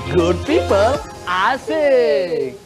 Good people, asik.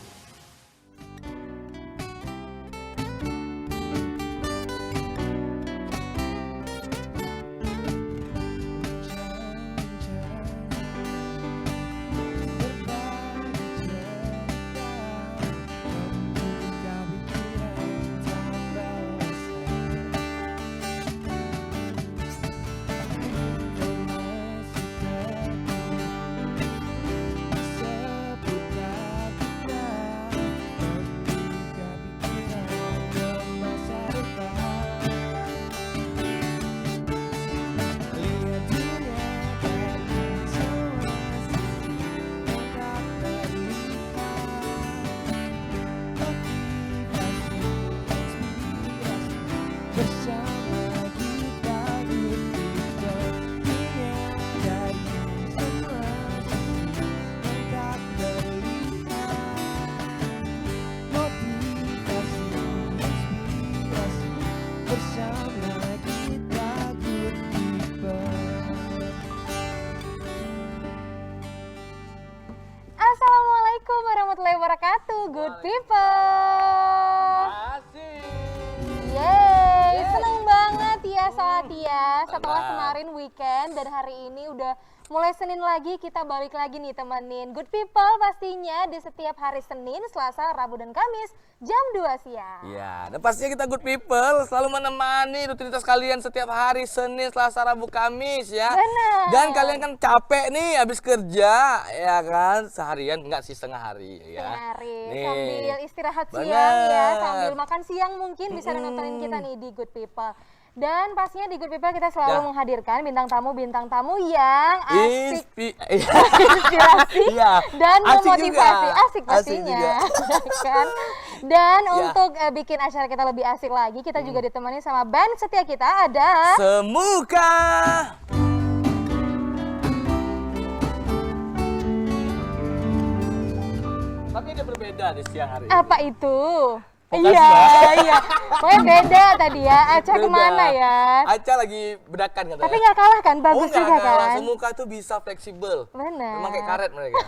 Assalamualaikum warahmatullahi wabarakatuh, good people. Yeay, seneng banget ya Sobat ya. Setelah kemarin weekend dan hari ini udah mulai Senin lagi, kita balik lagi nih temenin good people pastinya di setiap hari Senin, Selasa, Rabu, dan Kamis jam 2 siang. Ya, dan pastinya kita good people selalu menemani rutinitas kalian setiap hari Senin, Selasa, Rabu, Kamis ya. Benar. Dan kalian kan capek nih habis kerja ya kan, seharian enggak sih, setengah hari ya. Setengah hari, Nih. sambil istirahat Benar. siang ya, sambil makan siang mungkin bisa nontonin kita nih di Good People. Dan pastinya di Good People kita selalu menghadirkan bintang tamu yang asik, inspirasi Iya, dan asik memotivasi. juga. Asik pastinya, kan? Dan untuk bikin acara kita lebih asik lagi, kita juga ditemani sama band setia kita, ada Semuka. Tapi dia berbeda di siang hari ini. apa itu? Bukan Iya, sih, iya. Pokoknya beda tadi ya. Aca Beda. kemana ya? Aca lagi bedakan katanya. Tapi nggak kalah kan? Bagus nggak juga kalah. kan? Semuka tuh bisa fleksibel. Benar. Memang kayak karet mereka.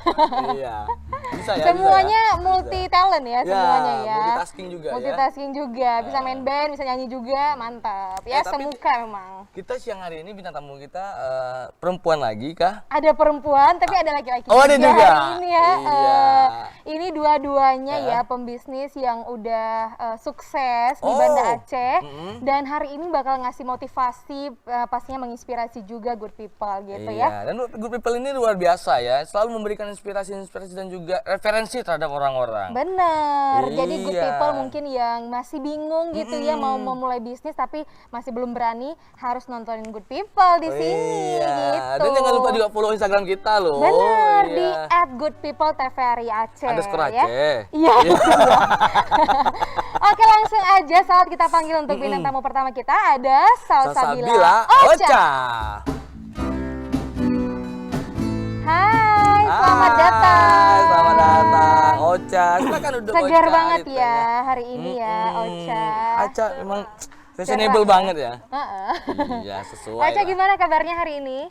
Iya. Bisa ya. Semuanya bisa ya? multi talent ya, semuanya ya. Multitasking juga ya. Multitasking juga, bisa main band, bisa nyanyi juga, mantap. Ya, tapi Semuka memang. Kita siang hari ini bintang tamu kita perempuan lagi kah? Ada perempuan, tapi ada laki-laki. Oh, ada juga. Hari ini ya. Iya. Ini dua-duanya ya pembisnis yang udah sukses di Oh. Banda Aceh. Dan hari ini bakal ngasih motivasi, pastinya menginspirasi juga good people gitu ya. Iya, dan Good People ini luar biasa ya, selalu memberikan inspirasi dan juga referensi terhadap orang-orang. Bener, jadi good Iya. people mungkin yang masih bingung gitu ya mau memulai bisnis tapi masih belum berani, harus nontonin good people di sini Iya, gitu. dan jangan lupa juga follow Instagram kita loh. Bener, Iya. di @goodpeopletvri Aceh. _Aceh. Ya. Iya. Oke, langsung aja saat kita panggil untuk bintang tamu pertama kita ada Salsabila Ocha. Hai, selamat datang. Selamat datang, Ocha. Silakan duduk, Segar Ocha, banget gitu ya hari ini ya, Ocha. Ocha memang fashionable banget ya. Heeh. Iya, sesuai. Ocha, lah. gimana kabarnya hari ini?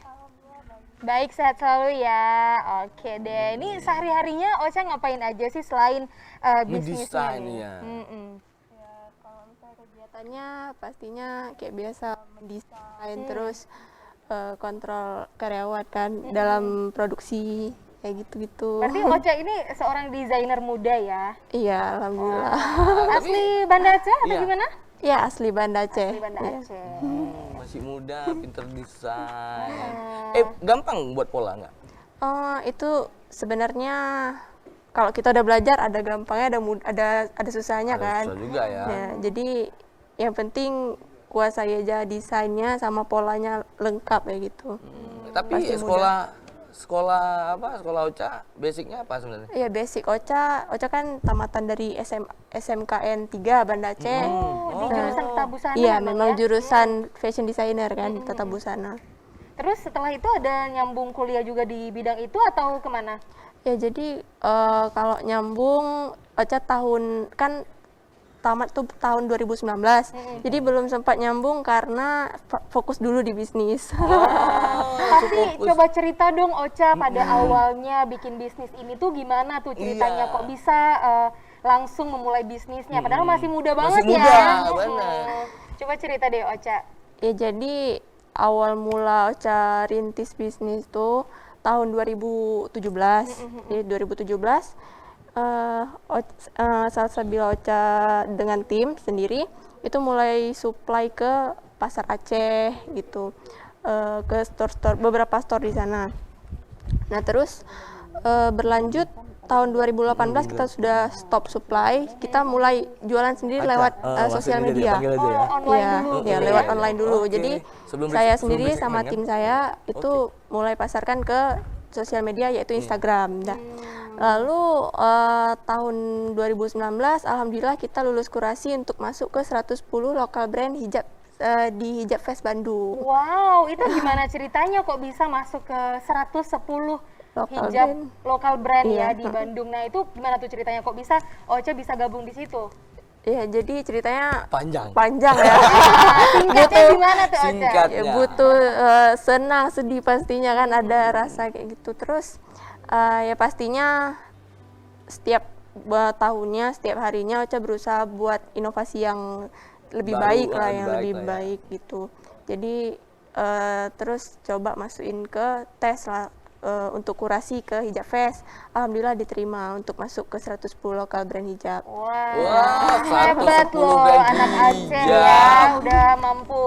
Baik, sehat selalu ya. Oke deh, ini sehari-harinya Ocha ngapain aja sih selain bisnisnya Ngedesain nih? ya. Ya, kalau misalnya kegiatannya pastinya kayak biasa mendesain terus kontrol karyawan kan dalam produksi kayak gitu-gitu. Berarti Ocha ini seorang desainer muda ya? Iya, alhamdulillah. Asli Banda Aceh atau Iya. gimana? Ya, asli Banda Aceh. Asli Banda Iya. Aceh. Masih muda, pinter desain. Gampang buat pola nggak? Oh, itu sebenarnya kalau kita udah belajar ada gampangnya, ada susahnya kan. Susah juga ya. Ya, jadi yang penting kuasai aja desainnya sama polanya lengkap ya gitu. Tapi Pasti sekolah apa? Sekolah Ocha, basicnya apa sebenarnya? Iya, basic Ocha kan tamatan dari SMKN 3 Banda Aceh. Di jurusan Tata Busana Iya, memang memang ya? jurusan fashion designer kan, Tata Busana. Terus setelah itu ada nyambung kuliah juga di bidang itu atau kemana? Ya, jadi kalau nyambung Ocha tahun kan tamat tuh tahun 2019. Jadi belum sempat nyambung karena fokus dulu di bisnis. Tapi coba cerita dong Ocha, pada awalnya bikin bisnis ini tuh gimana tuh ceritanya? Iya. Kok bisa langsung memulai bisnisnya? Padahal masih muda banget muda, ya. benar. Coba cerita deh Ocha. Ya jadi awal mula Ocha rintis bisnis tuh tahun 2017. Jadi 2017 saat Sabila Ocha dengan tim sendiri itu mulai supply ke pasar Aceh gitu, ke store-store, beberapa store di sana. Nah terus berlanjut tahun 2018 kita sudah stop supply, kita mulai jualan sendiri lewat sosial media. Online Ya, dulu. ya lewat online dulu. Oke. Jadi Sebelum saya basic- sendiri sebelum basic sama kan? tim saya itu mulai pasarkan ke sosial media yaitu Instagram. Nah, lalu tahun 2019 alhamdulillah kita lulus kurasi untuk masuk ke 110 lokal brand hijab di Hijab Fest Bandung. Wow, itu gimana ceritanya kok bisa masuk ke 110 Lokal hijab brand. lokal brand ya Iya. di Bandung? Nah itu gimana tuh ceritanya kok bisa Ocha bisa gabung di situ? Ya, jadi ceritanya Panjang. ya. Singkatnya gimana tuh Ocha? Singkat. Ya, Ya. butuh senang, sedih pastinya kan ada rasa kayak gitu. Terus ya pastinya setiap tahunnya, setiap harinya Ocha berusaha buat inovasi yang lebih Baru, baik lah, lebih yang baik lebih lah ya. baik gitu. Jadi terus coba masukin ke tes lah untuk kurasi ke Hijab Fest. Alhamdulillah diterima untuk masuk ke 110 lokal brand hijab. Wah, Wah, hebat 110 loh brand anak Aceh hijab. ya, udah mampu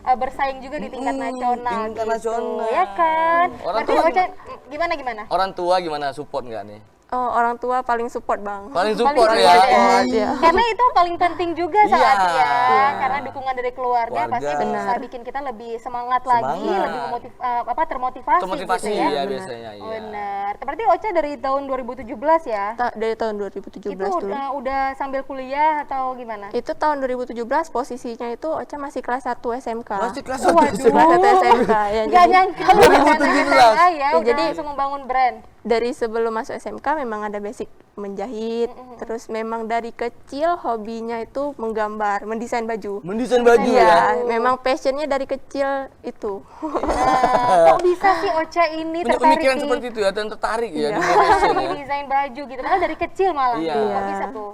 bersaing juga di tingkat nasional tingkat gitu, nasional. ya kan? Orang Berarti tua Ocha gimana? Orang tua gimana, support nggak nih? Oh, orang tua paling support bang. Paling support Paling ya. support ya. Banget, ya. Karena itu paling penting juga saat Iya. ya, karena dukungan dari keluarga Keluarga. pasti bisa Benar. bikin kita lebih semangat lagi, Semangat. lebih termotivasi, Termotivasi gitu ya. ya Benar. biasanya. Iya. Benar. Berarti Ocha dari tahun 2017 ya? Dari tahun 2017 Itu dulu. udah sambil kuliah atau gimana? Itu tahun 2017 posisinya itu Ocha masih kelas 1 SMK. Masih kelas Waduh. 1 Kelas 1 SMK ya. Gak nyangka lu anak 2017. SMA ya, Ya, udah jadi- langsung membangun brand. Dari sebelum masuk SMK memang ada basic menjahit, terus memang dari kecil hobinya itu menggambar, mendesain baju. Mendesain baju Iya, ya. memang passionnya dari kecil itu. Nah, kok bisa sih Ocha ini Punya tertarik pemikiran di seperti itu ya, dan tertarik ya Iya. di fashion di ya. desain baju gitu, padahal dari kecil malah. Iya. Kok bisa tuh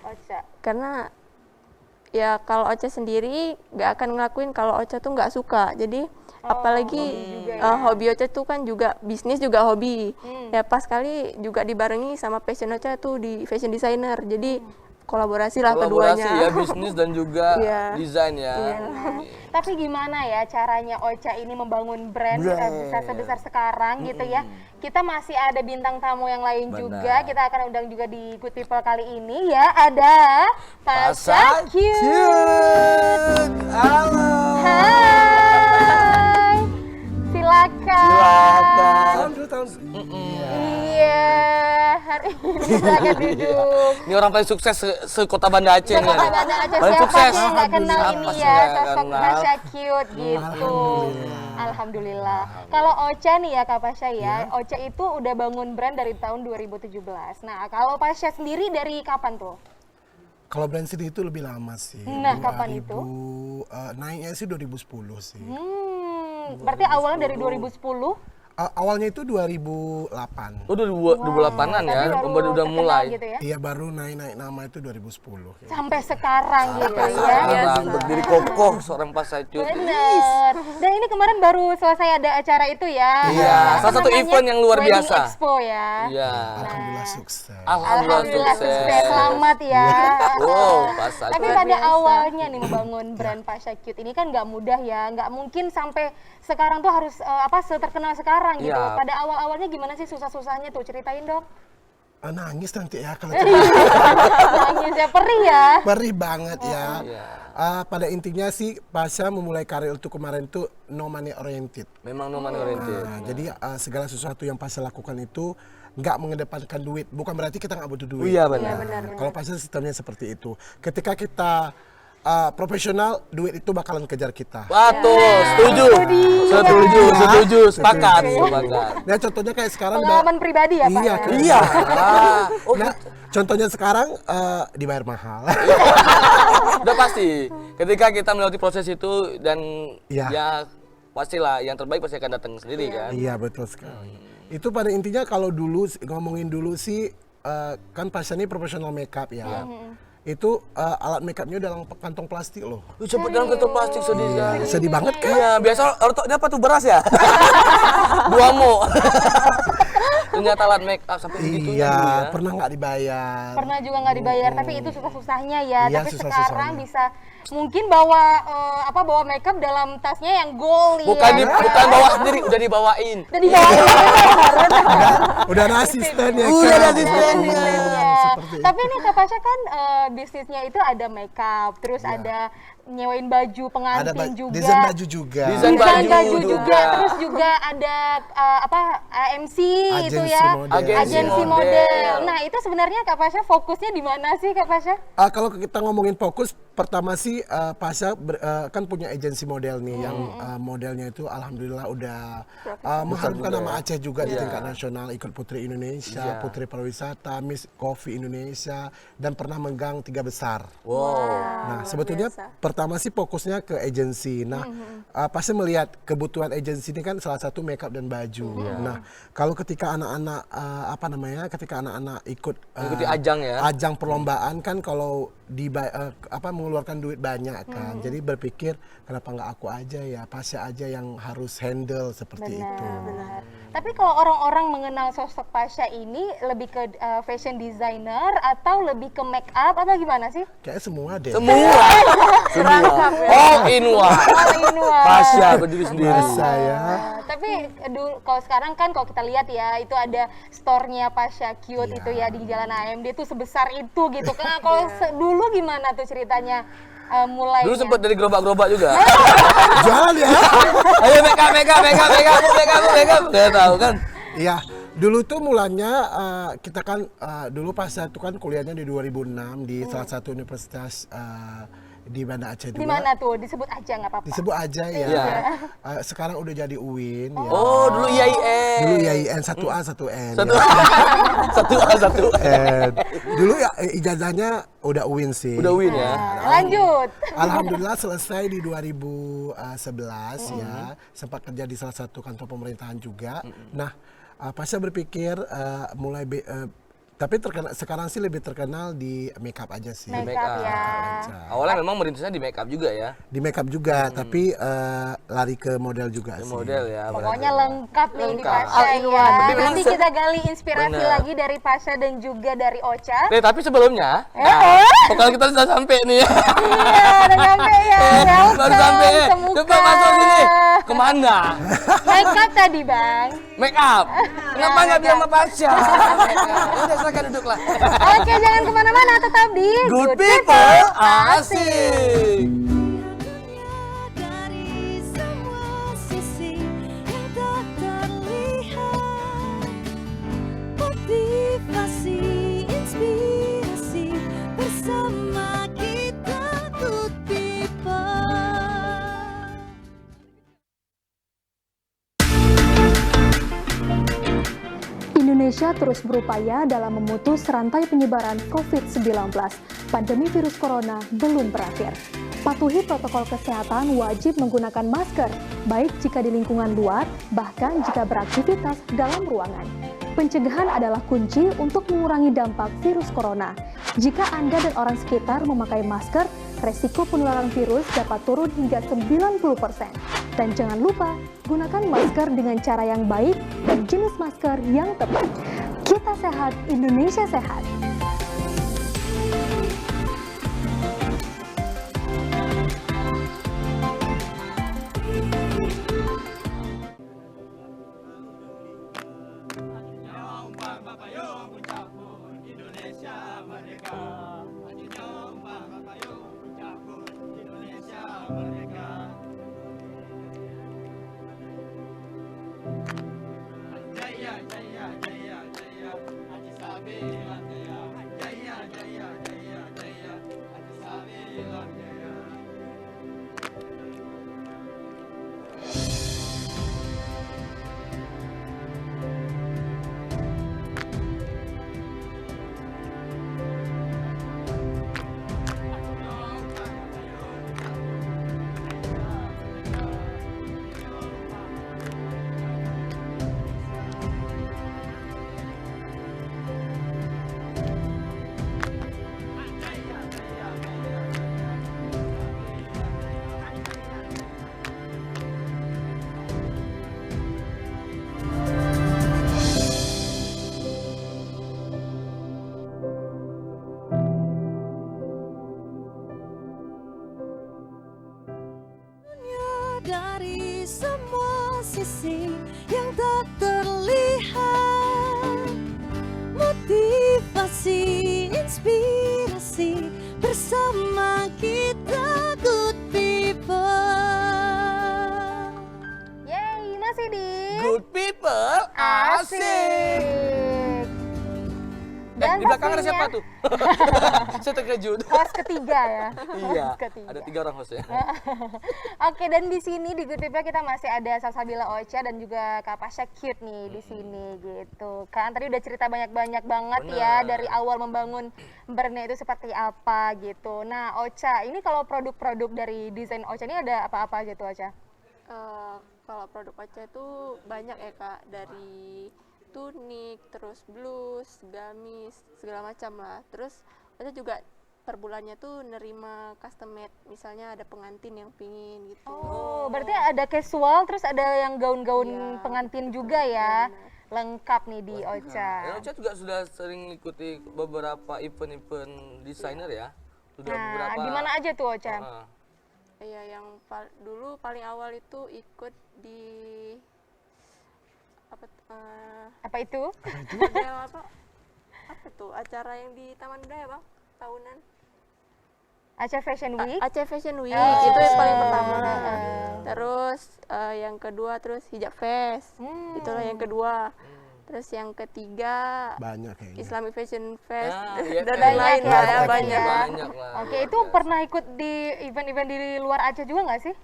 Ocha? Karena ya kalau Ocha sendiri nggak akan ngelakuin kalau Ocha tuh nggak suka. Jadi apalagi hobi Ocha tuh kan juga bisnis juga hobi. Ya pas kali juga dibarengi sama passion Ocha tuh di fashion designer. Jadi kolaborasi lah Kolaborasi keduanya. ya, bisnis dan juga Iya. desain ya. Tapi gimana ya caranya Ocha ini membangun brand bisa sebesar sekarang gitu ya? Kita masih ada bintang tamu yang lain Benar. juga. Kita akan undang juga di Good People kali ini ya. Ada Pasha Cute. Cute. Halo. Hai. Silakan. Silakan. Iya, hari ini silakan duduk. Ini orang paling sukses se-Kota Banda Aceh nih. Kota Banda Aceh, Paling siapa sukses. sih yang nggak kenal Siapa ini sih ya, nggak sosok kenal? Pasha Cute gitu. Alhamdulillah. Kalau Ocha nih ya Kak Pasha ya, Ocha itu udah bangun brand dari tahun 2017. Nah kalau Pasha sendiri dari kapan tuh? Kalau brand sendiri itu lebih lama sih. Nah, kapan itu? Naiknya sih 2010 sih. Berarti awalnya dari 2010? Awalnya itu 2008. Oh, 2008-an ya, Tapi baru udah terkenal mulai. gitu ya. Iya, baru naik nama itu 2010. Ya. Sampai sekarang gitu ya. Sekarang berdiri kokoh seorang Pasha Cute. Bener. Dan ini kemarin baru selesai ada acara itu ya. Iya, Apa salah satu namanya? event yang luar Wedding biasa. Expo ya. Iya. Alhamdulillah sukses. Alhamdulillah sukses, selamat ya. Wow, Pasha Tapi Cute. pada awalnya nih membangun brand Pasha Cute ini kan nggak mudah ya, nggak mungkin sampai sekarang tuh harus seterkenal sekarang gitu. Iya. Pada awal-awalnya gimana sih susah-susahnya tuh, ceritain dong. Nangis nanti ya kalau Nangisnya perih ya. perih banget ya. Iya. Pada intinya sih Pasha memulai karir untuk kemarin itu no money oriented. Memang no money oriented. Jadi segala sesuatu yang Pasha lakukan itu nggak mengedepankan duit. Bukan berarti kita nggak butuh duit. Iya benar. Kalau Pasha sistemnya seperti itu. Ketika kita profesional, duit itu bakalan kejar kita. Betul, setuju. Setuju, sepakat. Nah contohnya kayak sekarang Pengalaman pribadi ya Pak? Iya, ya? Iya. Oh, Nah, Contohnya sekarang dibayar mahal. Udah pasti. Ketika kita melewati proses itu dan Iya. ya pastilah yang terbaik pasti akan datang sendiri kan. Iya betul sekali. Itu pada intinya kalau dulu ngomongin dulu sih kan Pasha ini profesional makeup ya. Itu alat makeupnya dalam kantong plastik loh. Cepet dalam kantong plastik sedih sekali. Sedih banget kan? Iya, biasa ortoknya apa tuh beras ya? Duamo. Ternyata alat make up sampai begitu Iya, pernah nggak dibayar. Pernah juga nggak dibayar, tapi itu susah-susahnya ya. Iya, Tapi susah-susahnya. sekarang bisa mungkin bawa bawa makeup dalam tasnya yang gold Bukan ya. bukan bawa sendiri, udah dibawain. Udah dibawa. Udah ada asisten ya Udah kan? ada asistennya. Ya. Seperti Tapi nih Kak Pasha kan bisnisnya itu ada makeup, terus ada nyewain baju pengantin juga. desain baju juga. Desain Desain baju baju juga. juga, terus juga ada MC itu Agensi ya, model. agensi Model. model. Nah itu sebenarnya Kak Pasha fokusnya di mana sih Kak Pasha? Kalau kita ngomongin fokus, pertama sih Pasha kan punya agensi model nih yang modelnya itu alhamdulillah udah mengharumkan nama Aceh juga di tingkat nasional, ikut Putri Indonesia, Putri Pariwisata, Miss Coffee Indonesia, dan pernah megang 3 besar. Wow. Nah, sebetulnya pertama sih fokusnya ke agensi. Nah, pasti melihat kebutuhan agensi ini kan salah satu makeup dan baju. Nah, kalau ketika anak-anak ketika anak-anak ikut Ikuti ajang ya. ajang perlombaan kan kalau mengeluarkan duit banyak kan. Jadi berpikir kenapa nggak aku aja ya, Pasha aja yang harus handle seperti itu. Benar. Tapi kalau orang-orang mengenal sosok Pasha ini lebih ke fashion designer atau lebih ke make up atau gimana sih? Kayaknya semua deh. Semua. All in one. All in one. Pasha berdiri sendiri. Bisa ya. Tapi dulu kalau sekarang kan kalau kita lihat ya itu ada store-nya Pasha Cute itu ya di Jalan AMD itu sebesar itu gitu. Nah, kalau dulu gimana tuh ceritanya mulainya? Dulu sempet dari gerobak-gerobak juga. Jualan ya. Ayo make up. Gak tahu kan. Iya, dulu tuh mulanya kita kan dulu Pasha itu kan kuliahnya di 2006 di salah satu universitas di Banda Aceh Di 2. mana tuh? Disebut aja nggak apa-apa. Disebut aja ya. Iya. Sekarang udah jadi UIN ya. Oh, dulu IAIN. Dulu IAIN 1A 1N. Satu ya. satu. N. Dulu ya ijazahnya udah UIN sih. Udah win ya. Lanjut. Alhamdulillah selesai di 2011 ya. Sempat kerja di salah satu kantor pemerintahan juga. Nah, Pasha berpikir tapi sekarang sih lebih terkenal di makeup aja sih. Make up ya. Awalnya memang merintisnya di make up juga ya. Di makeup juga, tapi lari ke model juga sih. Model ya. Pokoknya lengkap nih di Lengkap. Pasha All in ya. one. Tapi memang Nanti kita gali inspirasi Bener. lagi dari Pasha dan juga dari Ocha. Tapi sebelumnya, vokal kita sudah sampai nih. Iya, udah nyampe ya. Welcome Baru sampai. semuka. Coba masuk sini. Kemana? Make up tadi bang. Make up. Kenapa nggak bilang sama Pasha? Udah silakan duduklah. Oke, jangan kemana-mana, tetap di Good people asik. Dari semua sisi yang tak terlihat, motivasi, inspirasi bersama kita Good People. Indonesia terus berupaya dalam memutus rantai penyebaran COVID-19. Pandemi virus corona belum berakhir. Patuhi protokol kesehatan, wajib menggunakan masker, baik jika di lingkungan luar, bahkan jika beraktivitas dalam ruangan. Pencegahan adalah kunci untuk mengurangi dampak virus corona. Jika Anda dan orang sekitar memakai masker, resiko penularan virus dapat turun hingga 90%. Dan jangan lupa, gunakan masker dengan cara yang baik dan jenis masker yang tepat. Kita sehat, Indonesia sehat. dari semua sisi yang tak terlihat. Motivasi, inspirasi bersama kita Good People. Yeay, masih di Good people, asik. Dan Di belakang ada pastinya- siapa tuh? Saya terkejut. Host ketiga ya. Iya, Host ketiga. ada 3 orang hostnya. Oke, dan di sini di Good People kita masih ada Salsabila Ocha dan juga Kak Pasha Cute nih di sini gitu. Kan tadi udah cerita banyak-banyak banget ya Bener. dari awal membangun brandnya itu seperti apa gitu. Nah, Ocha, ini kalau produk-produk dari desain Ocha ini ada apa-apa aja tuh Ocha? Kalau produk Ocha itu banyak ya Kak, dari tunik, terus blus, gamis, segala macam lah. Terus Ocha juga per bulannya tuh nerima custom made, misalnya ada pengantin yang pingin gitu. Oh, berarti ada casual terus ada yang gaun-gaun Iya, pengantin juga ya. Lengkap nih di Ocha. Dan Ocha juga sudah sering ikuti beberapa event-event desainer ya. Sudah Nah, beberapa. di mana aja tuh Ocha? Ah. Iya, yang dulu paling awal itu ikut di Apa itu? model apa tuh acara yang di Taman Budaya Bang, tahunan. Ocha Fashion Week. Aceh Fashion Week Oh. itu yang paling pertama. Terus yang kedua terus hijab fest, itulah yang kedua. Terus yang ketiga Banyak kayaknya. Islamic Fashion Fest Ah, iya, dan banyak lain-lain ya, lah ya, banyak banyak. ya. Banyak lah. Oke, itu pernah ikut di event-event di luar Aceh juga nggak sih?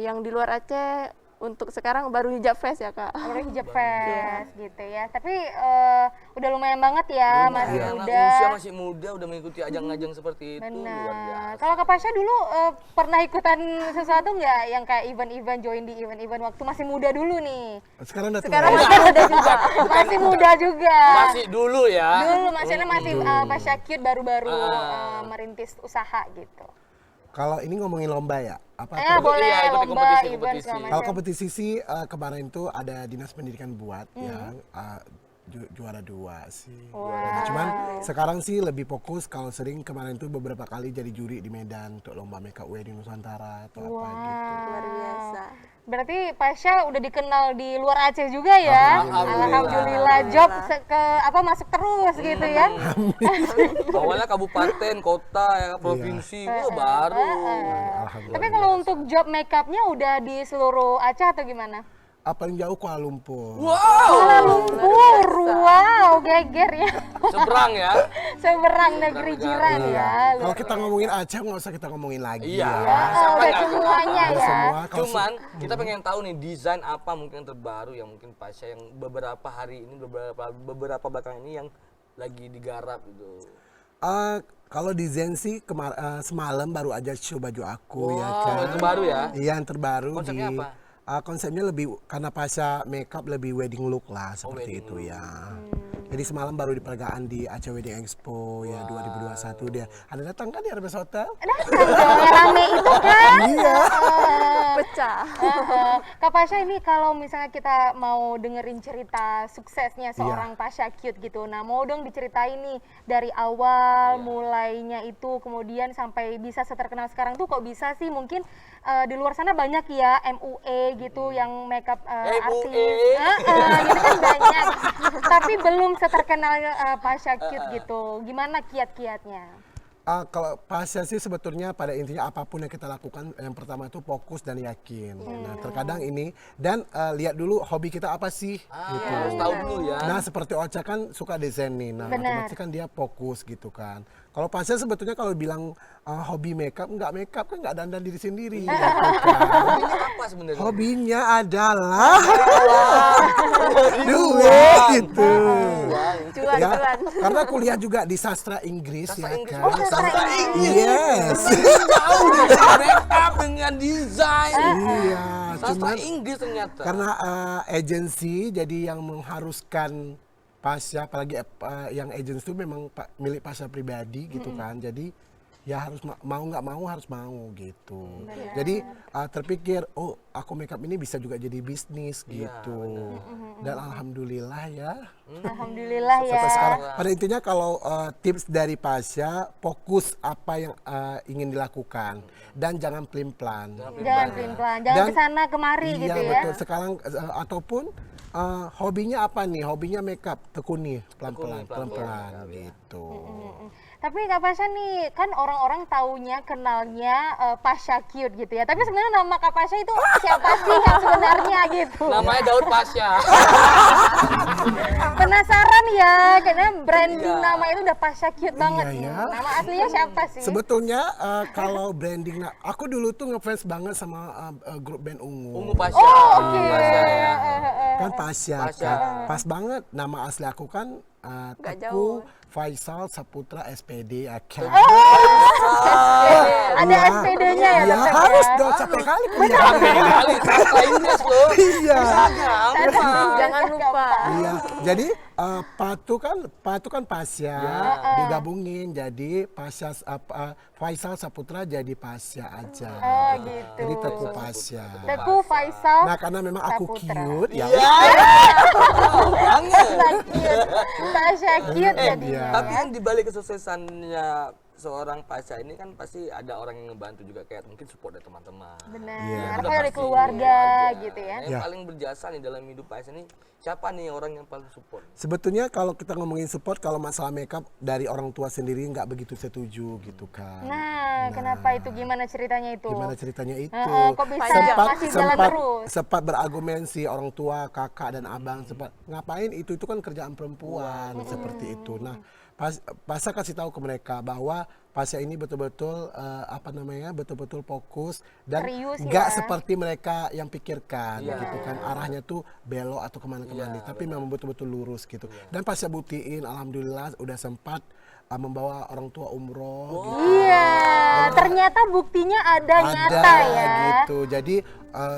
Yang di luar Aceh untuk sekarang baru hijab fest ya Kak. Orang hijab fest gitu ya. Tapi udah lumayan banget ya, masih Anak muda. usia masih muda udah mengikuti ajang-ajang seperti itu. Luar Benar. biasa. Kalau Kak Pasha dulu pernah ikutan sesuatu nggak yang kayak event-event, join di event-event waktu masih muda dulu nih? Sekarang udah tua. Sekarang masih muda juga. Masih muda juga. Masih dulu ya. Dulu maksudnya masih Pasha Cute baru-baru merintis usaha gitu. Kalau ini ngomongin lomba ya, apa Boleh Iya, ikuti lomba, kompetisi, event kompetisi. segala Kalau macam. kompetisi sih kemarin tuh ada dinas pendidikan buat yang juara 2 sih. Cuman sekarang sih lebih fokus, kalau sering kemarin tuh beberapa kali jadi juri di Medan untuk lomba makeup wedding Nusantara atau apa gitu. Luar biasa. Berarti Pasha udah dikenal di luar Aceh juga ya. Alhamdulillah. Job masuk terus gitu ya. Awalnya kabupaten, kota, ya, provinsi, wah baru. Alhamdulillah. Tapi kalau untuk job makeupnya udah di seluruh Aceh atau gimana? Paling jauh Kuala Lumpur. Kuala Lumpur, wow, geger ya. Seberang ya. Seberang negeri negara. jiran ya. Kalau kita ngomongin Aceh nggak usah kita ngomongin lagi Iya. ya. Siapa Udah nggak semuanya Udah ya. semua. Kalau Cuman kita pengen tahu nih desain apa mungkin yang terbaru yang mungkin Pasha yang beberapa hari ini beberapa belakangan ini yang lagi digarap gitu. kalau desain sih semalam baru aja show baju aku ya kan. Yang terbaru ya. Iya, yang terbaru. Konsepnya apa? Konsepnya lebih karena Pasha makeup lebih wedding look lah seperti wedding itu ya. Jadi semalam baru di peragaan di Aceh Wedding Expo ya 2021 dia. Ada datang kan di Arbes Hotel? Yang rame itu kan. Iya. Pecah. Kak Pasha, ini kalau misalnya kita mau dengerin cerita suksesnya seorang Pasha Cute gitu, nah mau dong diceritain nih dari awal mulainya itu kemudian sampai bisa seterkenal sekarang tuh kok bisa sih? Mungkin di luar sana banyak ya MUE gitu yang makeup artis, gitu kan banyak, tapi belum seterkenal Pasha Cute gitu. Gimana kiat-kiatnya? Kalau Pasha sih sebetulnya pada intinya apapun yang kita lakukan yang pertama itu fokus dan yakin. Nah terkadang ini dan lihat dulu hobi kita apa sih gitu. Harus tahu dulu ya. Nah seperti Ocha kan suka desain nih, nah otomatis kan dia fokus gitu kan. Kalau Pasha sebetulnya kalau bilang hobi makeup, nggak dandan diri sendiri. Gitu kan. Ini apa sebenarnya? Hobinya adalah duit gitu. Cuan, Ya, cuan. karena kuliah juga di sastra Inggris ya Inggris. kan. Oh, sastra Inggris. Yes. Jauh nih make up dengan desain. Iya, Sastra cuman Inggris ternyata. karena agensi jadi yang mengharuskan Pasha, apalagi yang agensi itu memang milik Pasha pribadi gitu kan. Jadi ya harus mau nggak mau harus mau gitu. Jadi terpikir, oh aku makeup ini bisa juga jadi bisnis gitu. Dan alhamdulillah ya. Alhamdulillah ya. Sampai sekarang. Pada intinya kalau tips dari Pasha, fokus apa yang ingin dilakukan dan jangan pelin-pelan. Jangan pelin-pelan, jangan Dan- kesana kemari Iya gitu ya. betul. Sekarang ataupun hobinya apa nih? Hobinya makeup, tekuni pelan-pelan, pelan-pelan gitu. Tapi Kak Pasha nih, kan orang-orang taunya, kenalnya Pasha Cute gitu ya. Tapi sebenarnya nama Kak Pasha itu siapa sih yang sebenarnya gitu? Namanya Daud Pasha. Penasaran ya, karena branding nama itu udah Pasha Cute banget. Iya, ya. Nama aslinya siapa sih? Sebetulnya kalau branding, aku dulu tuh ngefans banget sama grup band Ungu. Ungu Pasha. Oh, oke. Pasha ya. Kan Pasha, Pasha. kan. Pas banget nama asli aku kan Nggak Teguh jauh. Faisal Saputra SPD akan. Ada SPD-nya ya, Iya tetap harus ya? dong, capek kali punya. Kali sastra Inggris loh. Iya. Jangan lupa. Iya, jadi Patu kan Pasha digabungin jadi Pasha Faisal Saputra jadi Pasha aja. Oh gitu. Jadi Teguh Pasha. Teguh Faisal. Nah karena memang aku Saputra. cute ya. Pasha Cute Eh, jadinya. tapi yang dibalik kesuksesannya seorang Pasha ini kan pasti ada orang yang ngebantu juga, kayak mungkin support dari teman-teman. Benar. Iya. Atau Udah dari pasti keluarga gitu ya. Yang Ya. paling berjasa nih dalam hidup Pasha ini siapa nih orang yang paling support? Sebetulnya kalau kita ngomongin support, kalau masalah makeup dari orang tua sendiri nggak begitu setuju gitu kan. Nah, kenapa itu? Gimana ceritanya itu? Gimana ceritanya itu? Kok bisa masih jalan terus? sempat berargumen sih orang tua, kakak dan abang sempat ngapain itu kan kerjaan perempuan seperti itu. Nah, Pasha kasih tahu ke mereka bahwa Pasha ini betul-betul betul-betul fokus dan Serius nggak ya. seperti mereka yang pikirkan gitu kan, arahnya tuh belok atau kemana-kemana, tapi memang betul-betul lurus gitu. Dan Pasha buktiin, alhamdulillah udah sempat membawa orang tua umroh gitu. Iya, ternyata buktinya ada nyata ya. gitu. Jadi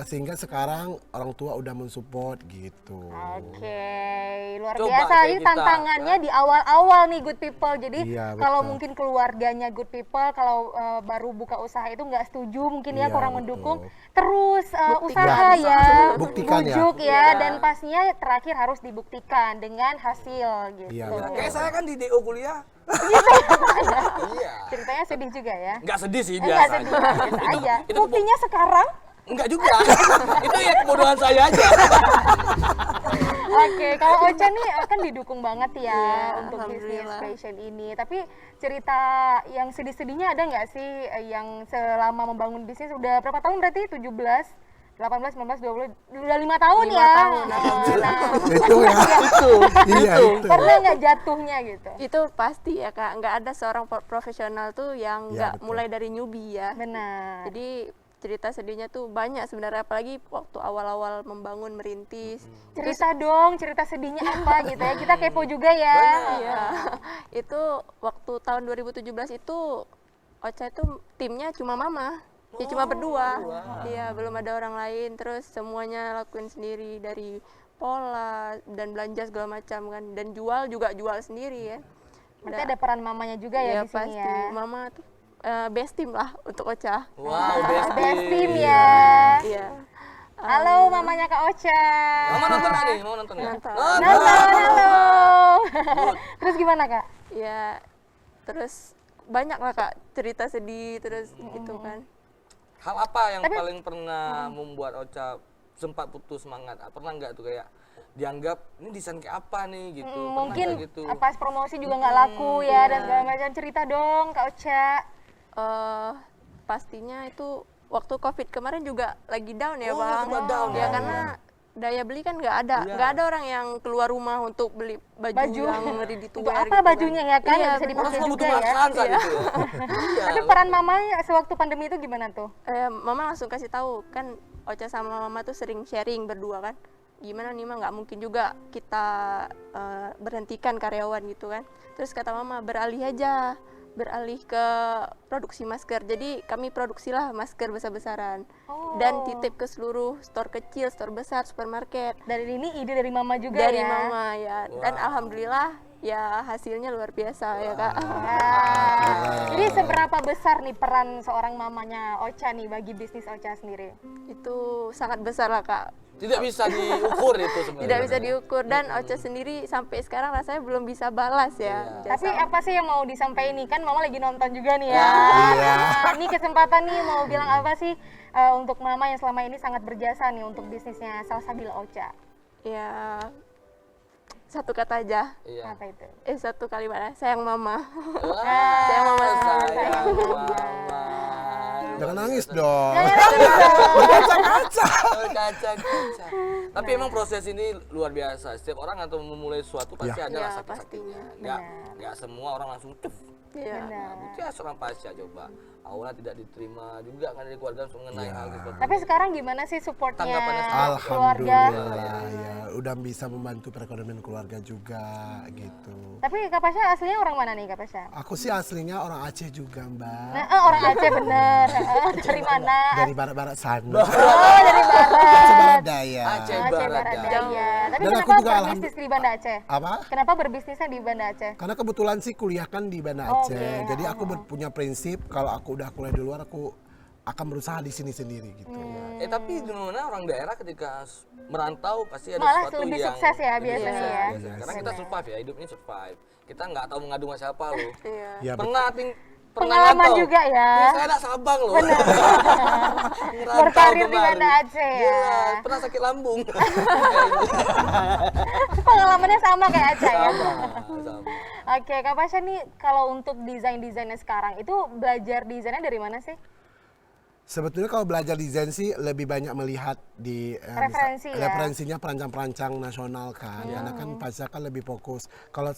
sehingga sekarang orang tua udah mensupport gitu. Oke, luar Coba biasa. kayak Ini kita, tantangannya di awal-awal nih Good People. Jadi Iya, kalau betul. mungkin keluarganya Good People kalau baru buka usaha itu nggak setuju, mungkin ya Iya, kurang betul. mendukung, terus Buktikan. usaha ya, Buktikan ya. bujuk ya, dan pastinya terakhir harus dibuktikan dengan hasil gitu. Iya, betul. Kayak saya kan di DO kuliah. Iya. Ceritanya sedih juga ya? Nggak sedih sih Enggak biasa. sedih, biasa aja. itu Buktinya sekarang? Enggak juga. Itu ya kebodohan saya aja. Oke, kalau Ocha nih kan didukung banget ya Iya, untuk bisnis alhamdulillah. fashion ini. Tapi cerita yang sedih-sedihnya ada nggak sih yang selama membangun bisnis udah berapa tahun berarti? 17, 18, 19, 20, udah 5 tahun 5 ya? tahun, Nah, Itu ya. Iya itu. pernah nggak jatuhnya gitu? Itu pasti ya Kak, nggak ada seorang profesional tuh yang Iya, nggak betul. mulai dari newbie ya. Benar. Jadi cerita sedihnya tuh banyak sebenarnya, apalagi waktu awal-awal membangun merintis. Cerita dong, cerita sedihnya apa gitu ya? Kita kepo juga ya. Iya, itu waktu tahun 2017 itu Ocha itu timnya cuma mama, ya cuma berdua. Iya, belum ada orang lain. Terus semuanya lakuin sendiri, dari pola dan belanja segala macam kan, dan jual juga jual sendiri ya. Berarti ada peran mamanya juga ya Iya di sini pasti, ya. mama tuh best team lah untuk Ocha. Wow, best Best team team. ya. Iya. Halo mamanya Kak Ocha. Mama nonton nggak nih? Mau nonton nggak? Nonton. Nonton, halo. Terus gimana Kak? Ya, terus banyak lah Kak cerita sedih terus gitu kan. Hal apa yang Tapi- paling pernah membuat Ocha sempat putus semangat? Pernah nggak tuh kayak dianggap ini desain kayak apa nih gitu? Pernah Mungkin nggak gitu? pas promosi juga nggak laku ya dan segala macam. Cerita dong Kak Ocha. Pastinya itu waktu COVID kemarin juga lagi down ya Oh, Bang. sempat down ya ya? karena daya beli kan nggak ada, Iya. nggak ada orang yang keluar rumah untuk beli baju yang ready to Untuk wear. apa gitu bajunya ya kan? Iya, Nggak bisa bener. dipakai Orang semua butuh juga ya. makan saat itu ya. Iya. Tapi peran mamanya sewaktu pandemi itu gimana tuh? Mama langsung kasih tahu kan, Ocha sama Mama tuh sering sharing berdua kan, gimana nih Mah, nggak mungkin juga kita berhentikan karyawan gitu kan. Terus kata Mama, beralih ke produksi masker. Jadi kami produksilah masker besar-besaran dan titip ke seluruh store kecil, store besar, supermarket. Dari ini ide dari mama juga Dari ya. Mama ya. Dan alhamdulillah ya hasilnya luar biasa ya Kak. Jadi seberapa besar nih peran seorang mamanya Ocha nih bagi bisnis Ocha sendiri? Itu sangat besar lah Kak. Tidak bisa diukur itu sebenarnya. Tidak bisa diukur dan Ocha sendiri sampai sekarang rasanya belum bisa balas ya. jasa. Tapi apa sih yang mau disampaikan nih? Kan Mama lagi nonton juga nih ya. Nah, ini kesempatan nih mau bilang apa sih untuk Mama yang selama ini sangat berjasa nih untuk bisnisnya Salsabila Ocha? Ya satu kata aja. Iya. Apa itu? Satu kalimat, sayang Mama. Sayang Mama. Sayang Mama. Jangan nangis dong. Kaca. Tapi emang proses ini luar biasa. Setiap orang atau memulai sesuatu pasti ada Ya, lah sakit-sakitnya. Nggak semua orang langsung cuf. Iya. Nah, itu ya seorang pasca coba. Awalnya tidak diterima juga kan dari keluarga mengenai hal seperti Tapi itu. sekarang gimana sih supportnya Tanggapannya keluarga? Alhamdulillah ya, udah bisa membantu perekonomian keluarga juga gitu. Tapi Kak Pasha aslinya orang mana nih Kak Pasha? Aku sih aslinya orang Aceh juga, Mbak. Nah, orang Aceh bener. Dari mana? Dari barat-barat sana. Oh, dari barat. Sebarat daya. Aceh Aceh Barat Barat Daya. Daya. Tapi Dan aku kenapa juga berbisnis di Banda Aceh? Apa? Kenapa berbisnisnya di Banda Aceh? Karena kebetulan sih kuliah kan di Banda Oh, Aceh. oke. Jadi aku punya prinsip kalau aku udah kuliah di luar aku akan berusaha di sini sendiri gitu. Tapi di mana orang daerah ketika merantau pasti ada Malah sesuatu lebih yang sukses ya lebih biasanya sukses, ya. biasanya. Karena kita survive ya, hidup ini survive. Kita nggak tahu mengadu sama siapa loh. Ya, Pernah Pengalaman ngantau. juga ya. Saya anak Sabang loh. Ngerantau Berkarir di kemari. Banda Aceh ya. Gila, pernah sakit lambung. Pengalamannya sama kayak Aceh ya. Sama. Oke, Kak Pasha nih kalau untuk desainnya sekarang itu belajar desainnya dari mana sih? Sebetulnya kalau belajar desain sih lebih banyak melihat di Referensi ya? referensinya perancang-perancang nasional kan. Karena kan Pasha kan lebih fokus. Kalau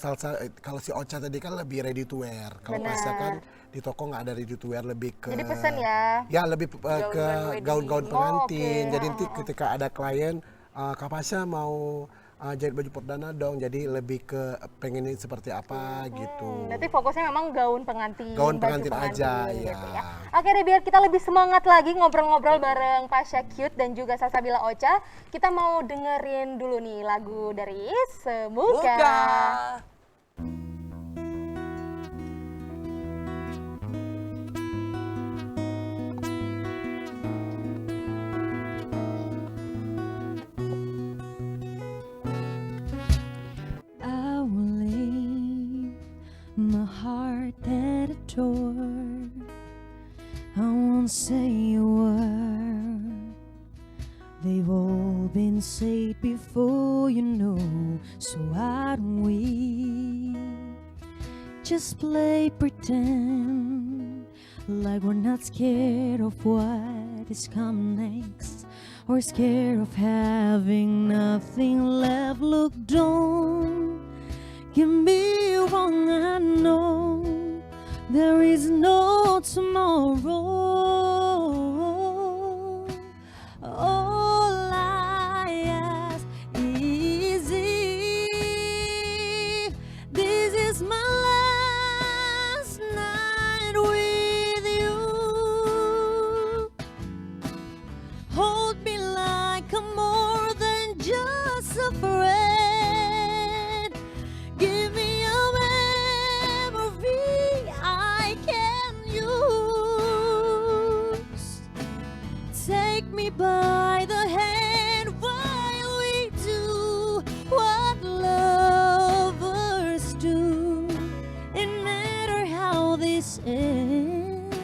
kalau si Ocha tadi kan lebih ready to wear. Kalau Benar. Pasha kan di toko nggak ada ready to wear, lebih ke Jadi pesen ya? Ya lebih ke Gaun-gaun gaun-gaun wedding. pengantin. oke. Jadi nanti ketika ada klien, Kak Pasha mau jahit baju perdana dong. Jadi lebih ke pengen ini seperti apa gitu. Berarti fokusnya memang gaun pengantin, Gaun baju pengantin aja, gitu ya. Oke deh, biar kita lebih semangat lagi ngobrol-ngobrol bareng Pasha Cute dan juga Salsabila Ocha, kita mau dengerin dulu nih lagu dari Semuka. Buka. I will leave my heart at a door. I won't say a word. They've all been said before, you know. So why don't we just play pretend like we're not scared of what is coming next, or scared of having nothing left. Look, don't get me wrong, I know there is no tomorrow. All I ask is if this is my last night with you. Hold me like I'm more than just a friend. Give me a memory I can use. Take me by the hand while we do what lovers do. It matter how this ends.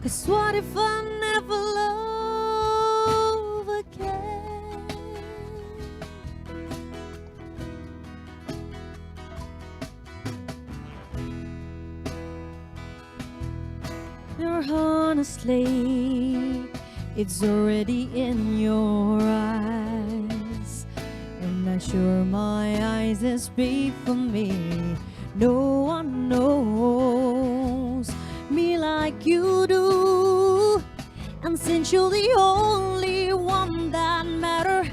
'Cause what if I never love again? Or honestly, it's already in your eyes, and I'm sure my eyes that speak for me. No one knows me like you do, and since you're the only one that matter,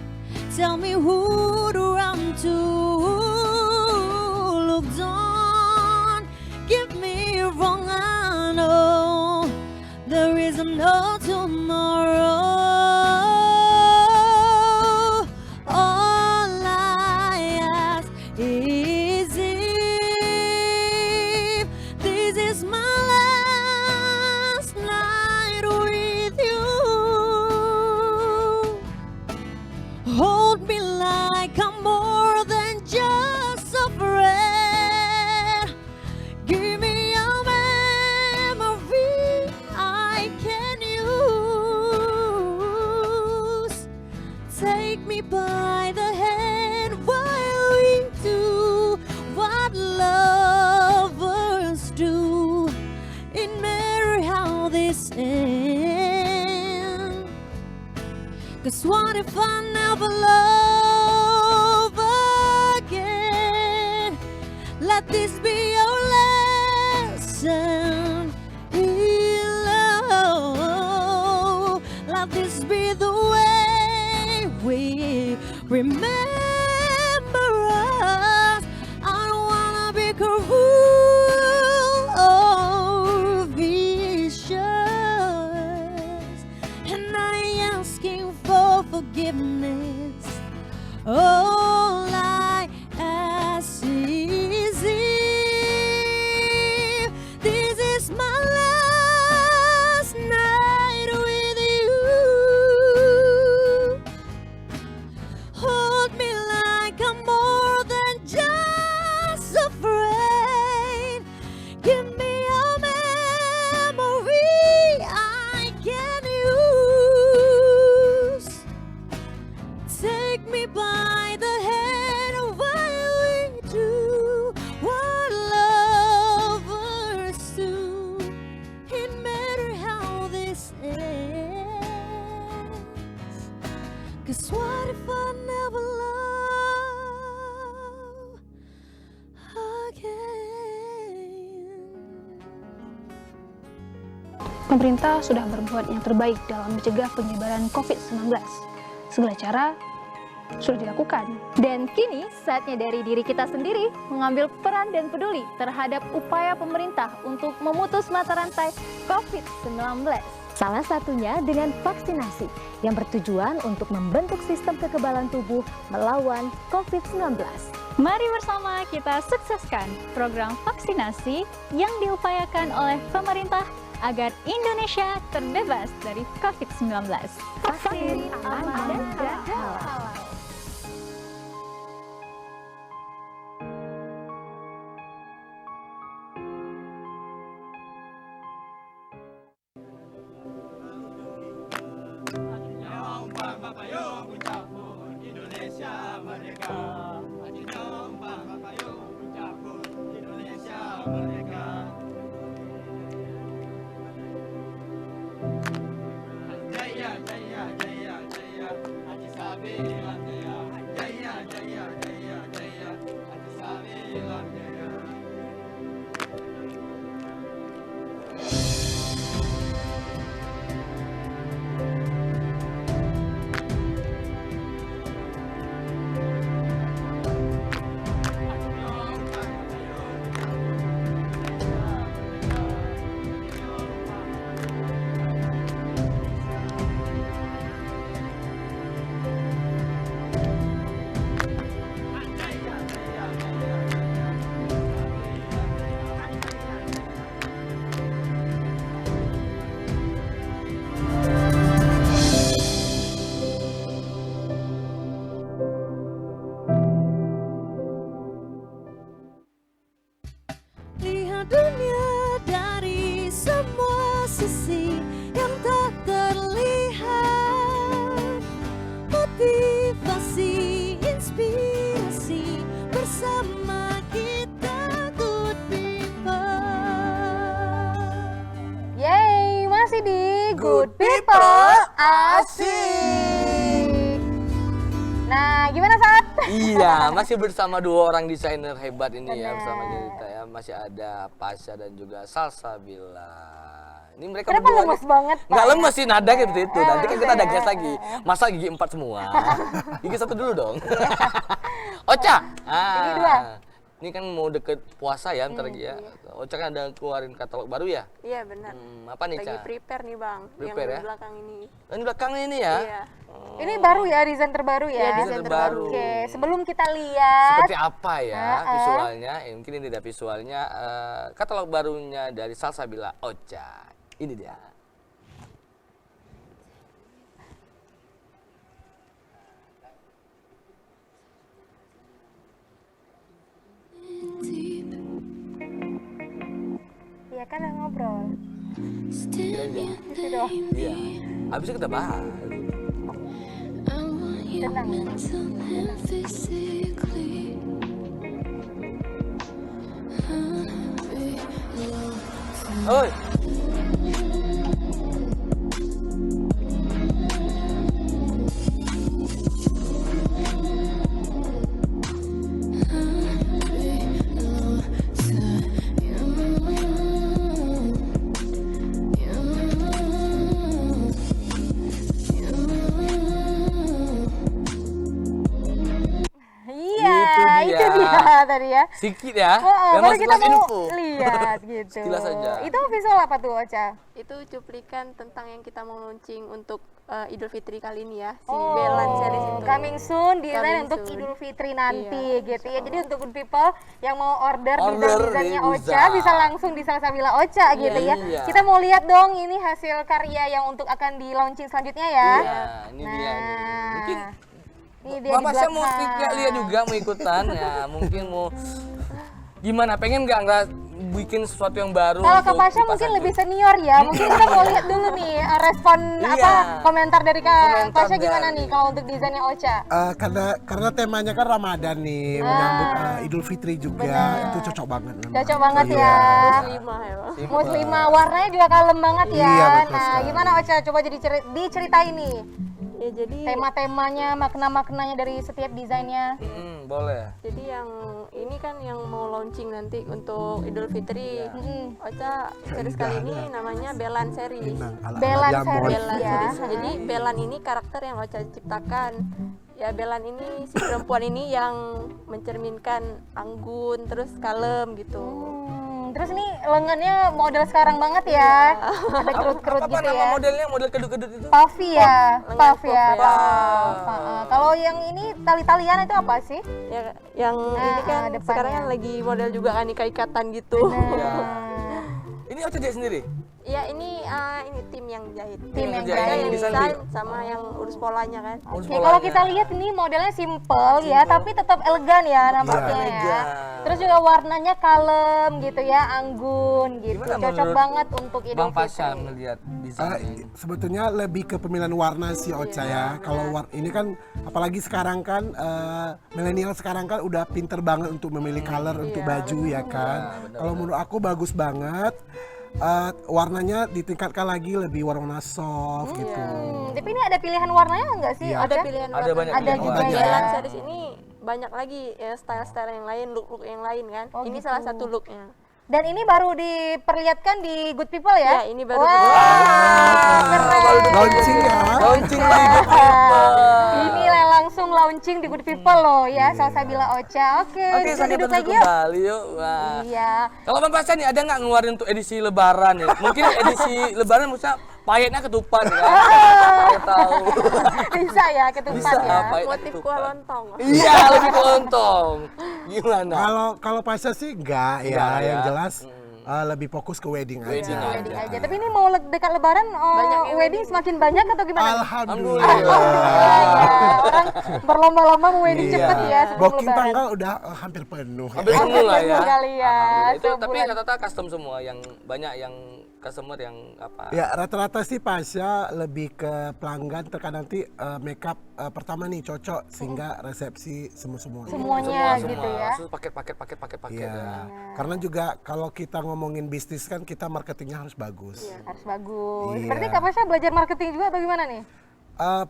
tell me who to run to. Look, don't give me wrong, I know there is no tomorrow. All I ask is if 'Cause what if I never love again? Let this be your lesson in love. Let this be the way we remember us. I don't wanna be cruel or vicious, and I asking for forgiveness. All I ask is if this is my last night with you. Hold me like I'm more than just a friend. Give me a memory I can use. Take me by the hand while we do what lovers do. It matter how this ends. 'Cause what if I never love again? Pemerintah sudah berbuat yang terbaik dalam mencegah penyebaran COVID-19. Segala cara sudah dilakukan. Dan kini saatnya dari diri kita sendiri mengambil peran dan peduli terhadap upaya pemerintah untuk memutus mata rantai COVID-19. Salah satunya dengan vaksinasi yang bertujuan untuk membentuk sistem kekebalan tubuh melawan COVID-19. Mari bersama kita sukseskan program vaksinasi yang diupayakan oleh pemerintah agar Indonesia terbebas dari COVID-19. Vaksin aman dan halal. Lihat dunia dari semua sisi yang tak terlihat. Motivasi, inspirasi bersama kita Good People. Yeay, masih di Good People Asik. Nah, gimana saat? Iya, masih bersama dua orang desainer hebat ini ya, Benar. bersama kita ya. Masih ada Pasha dan juga Salsabila. Ini mereka Kenapa berdua lemes nih- banget, Pak? Nggak lemes sih, nada kayak begitu. Nanti kan kita ada ya. gas lagi. Masa gigi 4 semua. Gigi 1 dulu dong. Ocha. Gigi 2. Ini kan mau deket puasa ya, bentar lagi ya. Ocha kan ada keluarin katalog baru ya? Iya benar. Apa nih, Lagi Ca? prepare nih Bang, Prepare yang ya? di belakang ini. Ini belakang ini ya? Iya. Ini baru ya, desain terbaru ya? Iya, desain terbaru. Oke, sebelum kita lihat. Seperti apa ya visualnya? Mungkin ini ada visualnya katalog barunya dari Salsabila Ocha. Ini dia. Iya kan udah ngobrol. Ini aja. Itu doang. Iya. Habis itu kita bahas. Tenang ya. Oi. tadi ya. Sedikit ya. Baru Memang kita sekelas mau info. lihat gitu. Sekilas aja. Itu visual apa tuh Ocha? Itu cuplikan tentang yang kita mau launching untuk Idul Fitri kali ini ya, si Oh, Belan series itu. coming soon desain Coming untuk soon. Idul Fitri nanti Iya, gitu ya. Jadi untuk good people yang mau order Order desainnya nih, Ocha bisa. bisa langsung di Salsabila Ocha gitu ya. Iya. Kita mau lihat dong ini hasil karya yang untuk akan di launching selanjutnya ya. Iya, ini dia nih. Mungkin Ini dia Mama di saya mau belakang. lihat juga mau ikutan ya. Mungkin mau gimana? Pengen nggak bikin sesuatu yang baru? Kalau Kak untuk Pasha mungkin dipasang lebih senior ya. Mungkin kita mau lihat dulu nih respon Iya. apa komentar dari Kak Komentar Pasha gimana dari- nih kalau untuk desainnya Ocha? Karena temanya kan Ramadan nih, menyambut Idul Fitri juga, itu cocok banget. memang. Cocok banget Iya. ya. Muslimah ya, Bang. Muslimah, warnanya juga kalem banget ya. Iya, betul Nah, sekali. gimana Ocha? Coba jadi diceritain nih Ya jadi tema-temanya, makna-maknanya dari setiap desainnya. boleh. yang ini kan yang mau launching nanti untuk Idul Fitri. Ocha series kali ini namanya Belan series. Inang, ala-ala Belan jamur. series. Belan Ya. series. Jadi Belan ini karakter yang Ocha ciptakan. Ya Belan ini si perempuan ini yang mencerminkan anggun terus kalem gitu. Terus nih lengannya model sekarang banget ya. Ada kerut-kerut Apa gitu nama ya. modelnya? Model kedut-kedut itu? Puffy ya, lengan puff ya. puff ya. Kalau yang ini tali-talian itu apa sih? Ya yang ini kan depannya. sekarang kan lagi model juga kan ikatan gitu. Ini Ocha dia sendiri? Ya ini tim yang jahit. Tim yang Ocha jahit. yang Desain desain dia. sama yang urus polanya kan. Urus Oke, kalau polanya. kita lihat ini modelnya simple ya, tapi tetap elegan ya nampaknya ya. Elegan. Terus juga warnanya kalem gitu ya, anggun gitu. Gimana Cocok menurut banget untuk Idul Bang Pasha Fitri. melihat desain ini. Sebetulnya lebih ke pemilihan warna si Ocha ya. Kalau ini kan apalagi sekarang kan milenial sekarang kan udah pinter banget untuk memilih color untuk baju ya kan. Kalau menurut aku bagus banget. Warnanya ditingkatkan lagi lebih warna soft gitu. Tapi ini ada pilihan warnanya nggak sih? Ada Ocha? pilihan Ada warna. banyak Ada pilihan juga warna. ya. Belan series ini banyak lagi ya style-style yang lain, look-look yang lain kan. Oh, Ini gitu. salah satu looknya. Dan ini baru diperlihatkan di Good People ya? Ya, ini baru Wah, Good keren. Launching ya. Launching di Good People. Ini lah langsung launching di Good People loh ya, Salsabila Ocha. Oke, Oke, kita kita duduk duduk lagi yuk. kembali yuk. Wah. Iya. Kalau Bang Pasha nih ada nggak ngeluarin untuk edisi Lebaran ya? Mungkin edisi Lebaran misalnya payetnya ketupat kan? Saya tahu. Bisa ya ketupat Bisa, ya. payetnya Motif ketupat. kuah lontong. Iya, lebih ke lontong. Gimana? Kalau Pasha sih enggak ya, Enggak ya. yang jelas lebih fokus ke wedding, Wedding aja. Wedding aja. Tapi ini mau dekat Lebaran, Banyak yang wedding semakin banyak atau gimana? Alhamdulillah. Ya, orang berlomba-lomba mau wedding Iya. cepet ya sebelum Booking Lebaran. tanggal udah hampir penuh. Hampir semua lah ya. Kali ya, Alhamdulillah. Itu tapi sebulan. rata-rata custom semua yang banyak yang customer yang apa? Ya rata-rata sih Pasha lebih ke pelanggan terkadang nanti makeup pertama nih cocok sehingga resepsi semua. Semuanya gitu ya. Terus paket. Iya. Ya. Karena juga kalau kita ngomongin bisnis kan kita marketingnya harus bagus. Harus bagus. Iya. Berarti Kak Pasha belajar marketing juga atau gimana nih?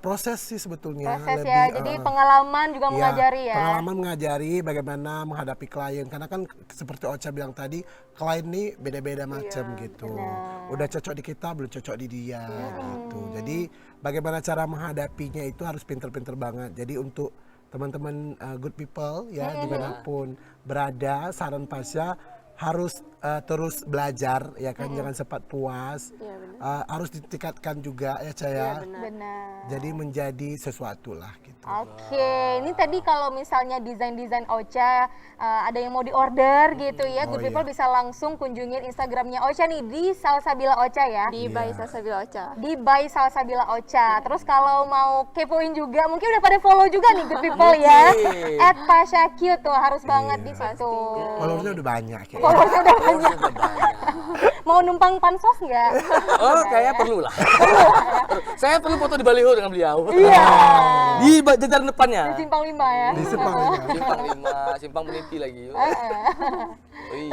Proses sih sebetulnya. Proses ya, jadi pengalaman juga Iya, mengajari ya. Pengalaman mengajari bagaimana menghadapi klien karena kan seperti Ocha bilang tadi klien nih beda-beda macam gitu. Udah cocok di kita belum cocok di dia gitu. Jadi bagaimana cara menghadapinya itu harus pinter-pinter banget. Jadi untuk teman-teman good people ya dimanapun berada, saran Pasha harus terus belajar ya kan, jangan cepat puas. Harus ditingkatkan juga ya Caya. Benar. Jadi menjadi sesuatu lah gitu. Oke, ini tadi kalau misalnya desain-desain Ocha ada yang mau diorder gitu ya, Good People bisa langsung kunjungin Instagramnya Ocha nih di Salsabila Ocha ya. Di By Salsabila Ocha. Di By Salsabila Ocha. Terus kalau mau kepoin juga, mungkin udah pada follow juga nih Good People ya. @PashaCute tuh harus banget di situ. Followersnya udah banyak ya. Followersnya udah banyak. Sudah banyak. Mau numpang pansos nggak? Oh, kayaknya perlu lah. Saya perlu foto di baliho dengan beliau. Iya. Di jajaran depannya. Di Simpang 5 ya. Di Sepang ya. Simpang 5, Simpang Peniti lagi. Oh, iya.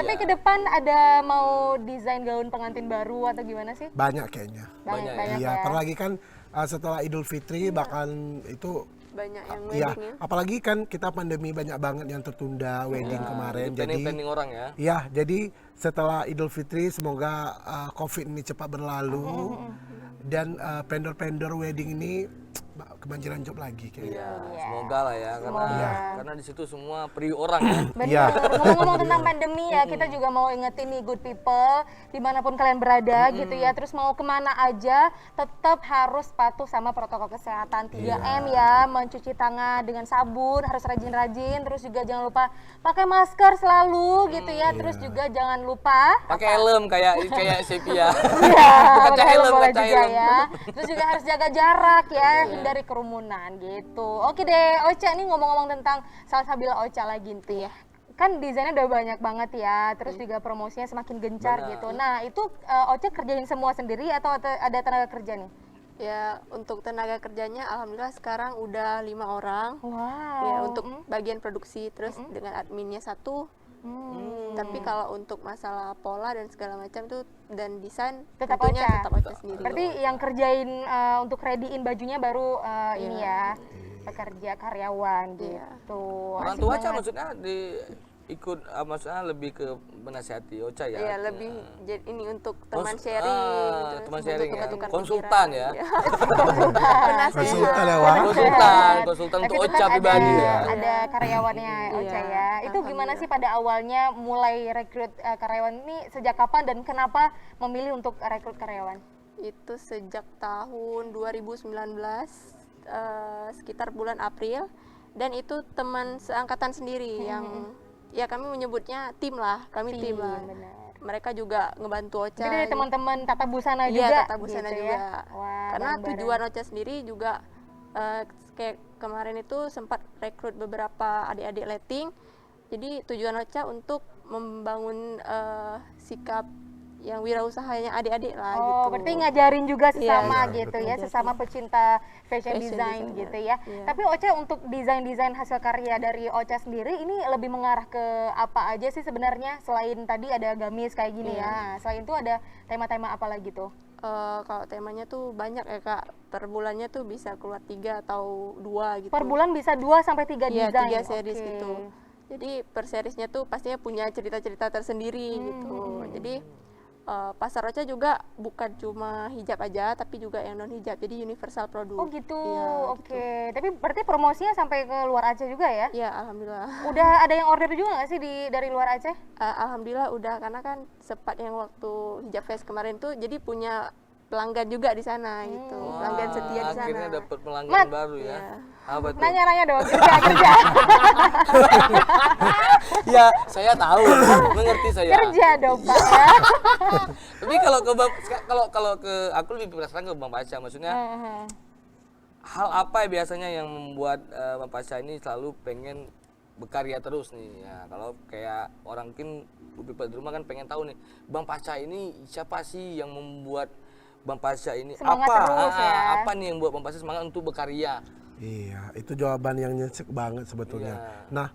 Tapi ke depan ada mau desain gaun pengantin baru atau gimana sih? Banyak kayaknya. Banyak Banyak Iya, ya. apalagi kan setelah Idul Fitri bahkan itu Banyak yang ya, wedding ya. apalagi kan kita pandemi banyak banget yang tertunda wedding kemarin. Jadi planning orang ya. ya, jadi setelah Idul Fitri semoga Covid ini cepat berlalu dan vendor-vendor wedding ini kebanjiran job lagi kayaknya. Iya, semoga lah ya, Semoga. karena di situ semua pri orang ya. Bener, Iya. ngomong-ngomong tentang pandemi ya, kita juga mau ingetin nih good people, dimanapun kalian berada gitu ya, terus mau kemana aja, tetap harus patuh sama protokol kesehatan 3M ya, mencuci tangan dengan sabun, harus rajin-rajin, terus juga jangan lupa pakai masker selalu gitu ya, terus juga jangan lupa Pakai helm kayak Sepia. Iya, Kaca pakai helm helm, boleh kaca juga helm. ya. Terus juga harus jaga jarak ya, hindari kerumunan gitu. Oke deh, Ocha nih ngomong-ngomong tentang Salsabila Ocha lagi nih. Kan desainnya udah banyak banget ya, terus juga promosinya semakin gencar Benar. gitu. Nah itu Ocha kerjain semua sendiri atau ada tenaga kerja nih? Ya, untuk tenaga kerjanya alhamdulillah sekarang udah 5 orang. Wow. Ya, untuk bagian produksi terus dengan adminnya 1. Tapi kalau untuk masalah pola dan segala macam tuh dan desain Tetap tentunya Ocha. tetap Ocha sendiri. Berarti yang kerjain untuk readyin bajunya baru ini ya, pekerja karyawan gitu. Orang Asik tua banget. maksudnya ikut maksudnya lebih ke menasihati Ocha ya. Ya, lebih ini untuk teman Kons- sharing, teman untuk sharing ya. tukar-tukar Konsultan pikiran. ya. Konsultan ya, Wak. Konsultan Tapi untuk tetap Ocha ada- pribadi ya. Ada karyawannya Ocha ya. Itu gimana sih pada awalnya mulai rekrut karyawan ini sejak kapan dan kenapa memilih untuk rekrut karyawan? Itu sejak tahun 2019 sekitar bulan April, dan itu teman seangkatan sendiri yang ya kami menyebutnya tim lah, kami tim lah. benar. Mereka juga ngebantu Ocha. Jadi dari teman-teman Tata Busana Iya, juga. Tata Busana gitu juga. Ya? Wah, Karena bareng-bareng. tujuan Ocha sendiri juga kayak kemarin itu sempat rekrut beberapa adik-adik letting. Jadi tujuan Ocha untuk membangun sikap yang wirausahanya adik-adik lah gitu. Oh, berarti ngajarin juga sesama Iya, gitu betul. ya, sesama pecinta fashion Fashion design designer. gitu ya. Iya. Tapi Ocha untuk desain-desain hasil karya dari Ocha sendiri ini lebih mengarah ke apa aja sih sebenarnya, selain tadi ada gamis kayak gini ya. Selain itu ada tema-tema apa lagi tuh? Kalau temanya tuh banyak ya Kak, per bulannya tuh bisa keluar 3 atau 2 gitu. Per bulan bisa 2 sampai 3 Iya, desain. 3 series Oke. gitu. Jadi per seriesnya tuh pastinya punya cerita-cerita tersendiri gitu. Jadi pasar Ocha juga bukan cuma hijab aja, tapi juga yang non hijab. Jadi universal produk. Oh gitu. Iya, Oke. Tapi berarti promosinya sampai ke luar Aceh juga ya? Ya, alhamdulillah. Udah ada yang order juga nggak sih dari luar Aceh? Alhamdulillah udah, karena kan sempat yang waktu hijab fest kemarin tuh jadi punya pelanggan juga di sana gitu. Pelanggan setia di sana. Akhirnya dapat pelanggan Mat. baru ya. Iya. Apa tuh? Nanya-nanya dong, kerja. Ya, saya tahu. Mengerti saya. Kerja dong Pak ya. Tapi kalau ke aku lebih penasaran ke Bang Pasha, maksudnya hal apa ya biasanya yang membuat Bang Pasha ini selalu pengen berkarya terus nih ya. Kalau kayak orang mungkin di rumah kan pengen tahu nih, Bang Pasha ini siapa sih yang membuat Bang Pasha ini Semangat apa? terus ya. Apa nih yang membuat Bang Pasha semangat untuk berkarya? Iya, itu jawaban yang nyesek banget sebetulnya. Nah,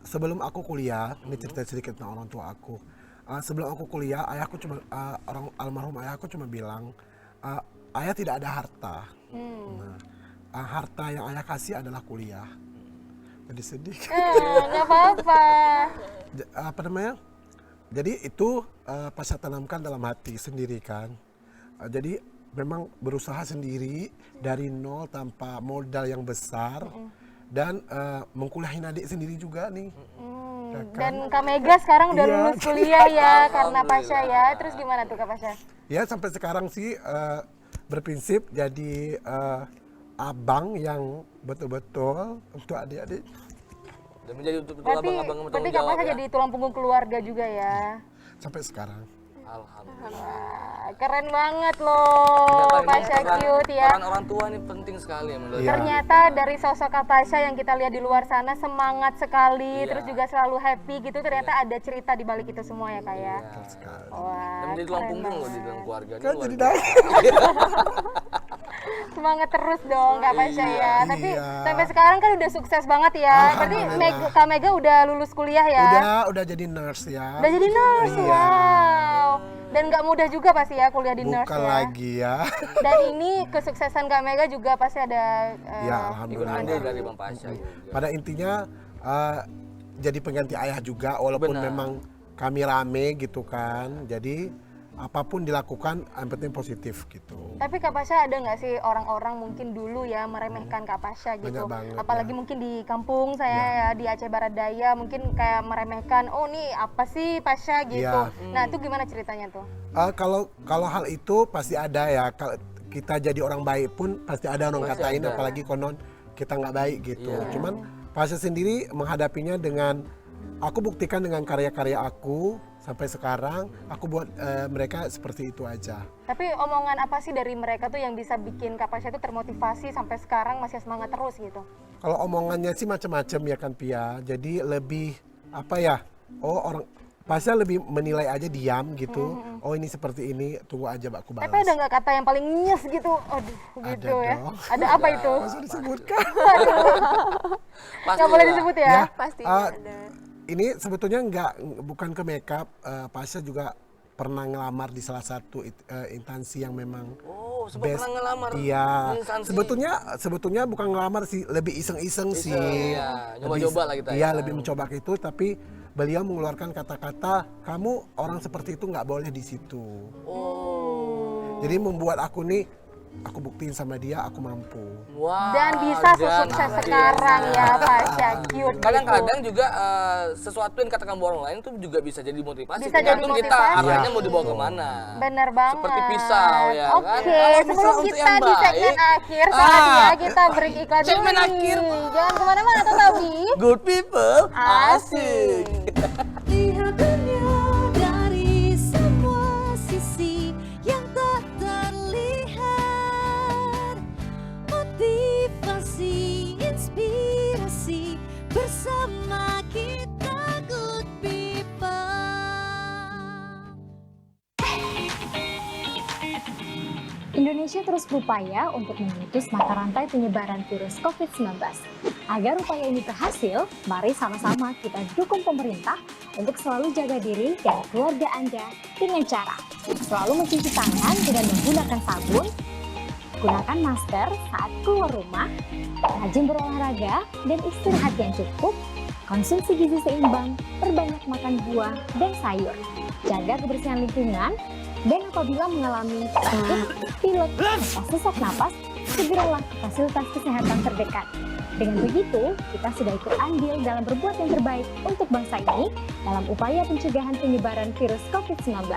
sebelum aku kuliah, ini cerita sedikit tentang orang tua aku. Sebelum aku kuliah, ayahku cuma almarhum ayahku cuma bilang, ayah tidak ada harta. Nah, harta yang ayah kasih adalah kuliah. Jadi sedih. Nggak apa-apa. Apa namanya? Jadi itu pas saya tanamkan dalam hati sendiri kan. Jadi memang berusaha sendiri dari nol tanpa modal yang besar dan mengkuliahin adik sendiri juga nih. Ya kan? Dan Kak Mega sekarang udah Iya. lulus kuliah ya karena Pasha ya. Terus gimana tuh Kak Pasha? Ya sampai sekarang sih berprinsip jadi abang yang betul-betul untuk adik-adik. Dan menjadi untuk Berarti abang-abang yang Kak bertanggung jawab Pasha ya. jadi tulang punggung keluarga juga ya. Sampai sekarang. Alhamdulillah. Wah, keren banget loh Ternyata Pasha ini cute ya. Peran orang tua ini penting sekali ya menurut Iya. Ternyata dari sosok Kak Pasha yang kita lihat di luar sana semangat sekali, Iya. terus juga selalu happy gitu. Ternyata ada cerita di balik itu semua ya Kak ya. Sekali. Wah, Dan menjadi tulang keren punggung loh banget. di dalam keluarga ini Kan luar jadi biasa. Semangat terus dong Kak Pasha ya. Tapi Iya. sampai sekarang kan udah sukses banget ya. Berarti Alhamdulillah. Kak Mega udah lulus kuliah ya. Udah jadi nurse ya. Udah jadi nurse, Iya. wow. Dan nggak mudah juga pasti ya kuliah di nurse Bukan ya. lagi ya. Dan ini kesuksesan Kak Mega juga pasti ada Ya Ikut alhamdulillah. andil dari Bang Pasha juga. Pada intinya jadi pengganti ayah juga walaupun Benar. memang kami rame gitu kan. Jadi apapun dilakukan yang penting positif gitu. Tapi Kak Pasha ada nggak sih orang-orang mungkin dulu ya meremehkan Kak Pasha gitu? Banyak banget, Apalagi ya. mungkin di kampung saya ya di Aceh Barat Daya mungkin kayak meremehkan, oh nih apa sih Pasha gitu. Ya. Nah itu gimana ceritanya tuh? Kalau hal itu pasti ada ya. Kalau kita jadi orang baik pun pasti ada orang Pasti katain, ada. apalagi konon kita nggak baik gitu. Iya. Cuman Pasha sendiri menghadapinya dengan aku buktikan dengan karya-karya aku sampai sekarang. Aku buat mereka seperti itu aja. Tapi omongan apa sih dari mereka tuh yang bisa bikin Kak Pasha itu termotivasi sampai sekarang masih semangat terus gitu? Kalau omongannya sih macam-macam ya kan Pia. Jadi lebih apa ya? Oh orang Pasha lebih menilai aja diam gitu. Oh ini seperti ini, tunggu aja aku balas. Tapi ada nggak kata yang paling nyes gitu? Aduh gitu Ada ya. dong. Ada apa itu? Masa disebutkan? Pasti Nggak boleh lah. disebut ya? Pastinya Ah, ada. Ini sebetulnya bukan ke makeup. Pasha juga pernah ngelamar di salah satu instansi yang memang Oh, sempat pernah ngelamar. Iya. Instansi. Sebetulnya bukan ngelamar sih, lebih iseng-iseng sih. Iya, nyoba-nyoba lah kita Iya, ya. lebih mencoba ke itu, tapi beliau mengeluarkan kata-kata, kamu orang seperti itu nggak boleh di situ. Oh. Jadi membuat aku nih, aku buktiin sama dia, aku mampu. Wah. Dan bisa sesukses sekarang ya Pasha, cute. Kadang-kadang juga sesuatu yang katakan orang lain tuh juga bisa jadi motivasi. Bisa jadi Tergantung kita motivasi. arahnya Iya. mau dibawa kemana. Bener banget. Seperti pisau ya Oke, kan. Kalau sebelum misal untuk kita yang di segmen baik, akhir, saatnya kita break iklan dulu segmen nih. akhir. Jangan kemana-mana tetapi Good people, asik. Lihat dunia dari semua sisi yang tak terlihat. Motivasi, inspirasi bersama kita good people. Indonesia terus berupaya untuk memutus mata rantai penyebaran virus COVID-19. Agar upaya ini berhasil, mari sama-sama kita dukung pemerintah untuk selalu jaga diri dan keluarga Anda dengan cara selalu mencuci tangan dengan menggunakan sabun, gunakan masker saat keluar rumah, rajin berolahraga dan istirahat yang cukup, konsumsi gizi seimbang, perbanyak makan buah dan sayur, jaga kebersihan lingkungan, dan apabila mengalami batuk, pilek, atau sesak napas, segeralah ke fasilitas kesehatan terdekat. Dengan begitu, kita sudah ikut andil dalam berbuat yang terbaik untuk bangsa ini dalam upaya pencegahan penyebaran virus COVID-19.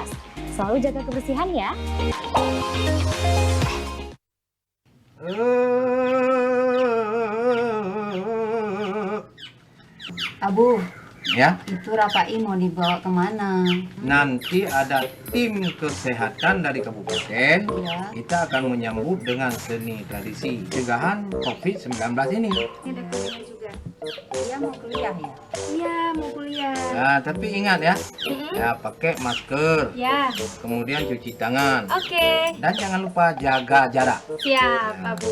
Selalu jaga kebersihan ya. Abu, Ya, itu Rapai mau dibawa kemana? nanti ada tim kesehatan dari kabupaten. Ya. Kita akan menyambut dengan seni tradisi pencegahan COVID-19 ini. Ini ada kuliah juga. Dia mau kuliah ya? Iya, mau kuliah. Nah, tapi ingat ya, ya pakai masker, Ya, kemudian cuci tangan, oke. dan jangan lupa jaga jarak. Siap, Abu.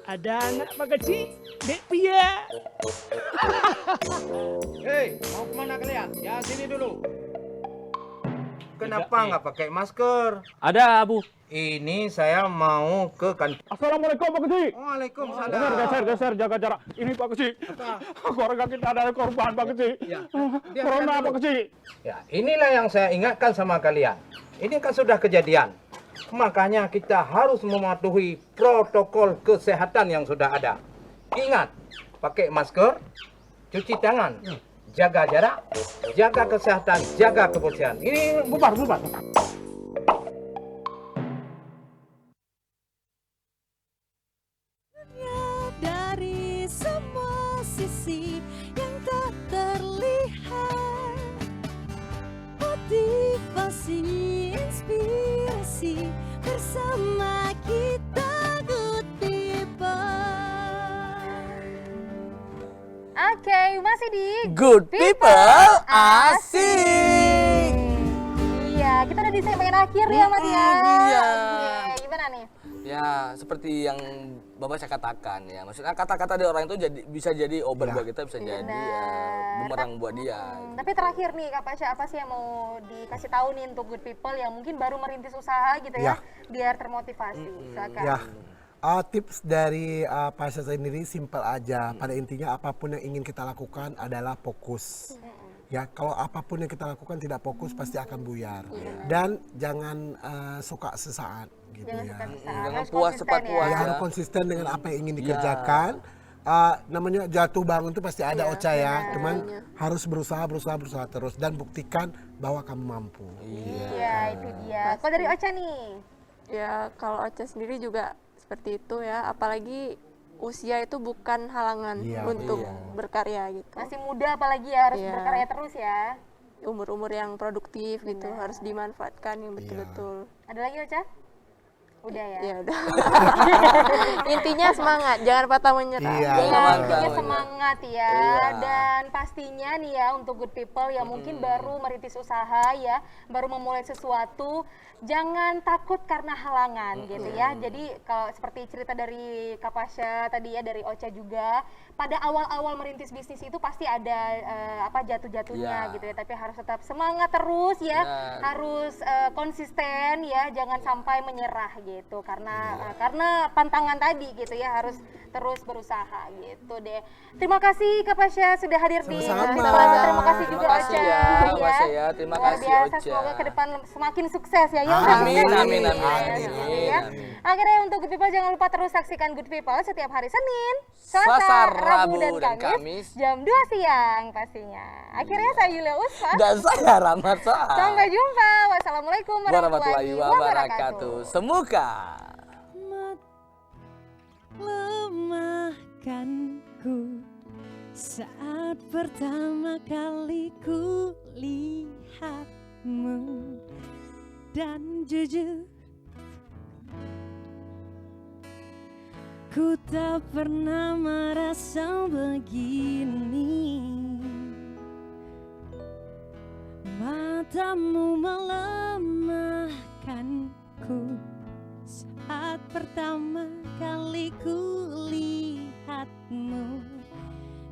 Ada anak pak kecil, Dek Pia. Hei, mau kemana kalian? Ya sini dulu. Kenapa nggak pakai masker? Ada Abu. Ini saya mau ke kantor. Assalamualaikum Pak Kecil. Waalaikumsalam. Geser, jaga jarak. Ini Pak Kecil. Keluarga kita ada korban Pak Kecil. Ya, Corona diam Pak dulu. Kecil. Ya, inilah yang saya ingatkan sama kalian. Ini kan sudah kejadian. Makanya kita harus mematuhi protokol kesehatan yang sudah ada. Ingat, pakai masker, cuci tangan, jaga jarak, jaga kesehatan, jaga kebersihan. Ini Bubar. Dari semua sisi yang tak terlihat. Motivasi, inspirasi bersama kita good people. Oke, masih di Good people, asik. Iya, kita udah di segmen akhir ya Mas ya. Iya. Oke, gimana nih? Ya, seperti yang Bapak saya katakan ya. Maksudnya kata-kata dari orang itu bisa jadi obat buat kita, bisa jadi bumerang buat dia. Tapi terakhir nih Kak Pasha, apa sih yang mau dikasih tahu nih untuk good people yang mungkin baru merintis usaha gitu ya, biar termotivasi. Silakan. Ya, tips dari Pasha sendiri simpel aja. Pada intinya apapun yang ingin kita lakukan adalah fokus. Ya, kalau apapun yang kita lakukan tidak fokus pasti akan buyar. Dan jangan suka sesaat gitu Jangan ya. suka sesaat, Jangan harus puas konsisten cepat ya. puas. Ya, Ya. harus konsisten dengan apa yang ingin dikerjakan. Namanya jatuh bangun itu pasti ada Ocha ya. Cuman harus berusaha terus dan buktikan bahwa kamu mampu. Iya, itu dia. Kalau dari Ocha nih? Ya kalau Ocha sendiri juga seperti itu ya, apalagi usia itu bukan halangan Iya, untuk berkarya gitu. Masih muda apalagi ya, harus Iya. berkarya terus ya. Umur-umur yang produktif gitu harus dimanfaatkan yang betul-betul. Ada lagi Ocha? Udah ya? Ya udah. Intinya semangat, jangan patah menyerah. Iya. Iya, Semangat. intinya semangat ya. Iya. Dan pastinya nih ya untuk good people yang mungkin baru merintis usaha ya, baru memulai sesuatu, jangan takut karena halangan gitu ya. Jadi kalau seperti cerita dari Kak Pasha tadi ya, dari Ocha juga, pada awal-awal merintis bisnis itu pasti ada jatuh-jatuhnya Iya. gitu ya. Tapi harus tetap semangat terus ya, Benar. harus konsisten ya, jangan sampai menyerah gitu karena pantangan tadi gitu ya, harus terus berusaha gitu deh. Terima kasih Kak Pasha sudah hadir di Sama-sama. Good People. Terima kasih Terima juga kasih Ocha ya, Pasha ya. Terima Luar kasih, biasa, Ocha. semoga ke depan semakin sukses ya. Amin, amin, Ya, amin, gitu amin, ya. amin. Akhirnya untuk Good People jangan lupa terus saksikan Good People setiap hari Senin, Selasa, Rabu, Rabu, dan dan Kamis. jam 2 siang pastinya. Akhirnya saya Yulia Usfa. Dan saya Rahmat Soha. Sampai jumpa. Wassalamualaikum warahmatullahi wabarakatuh. Semoga Lemahkanku saat pertama kali ku lihatmu, dan jujur ku tak pernah merasa begini. Matamu melemahkanku saat pertama kali ku lihatmu,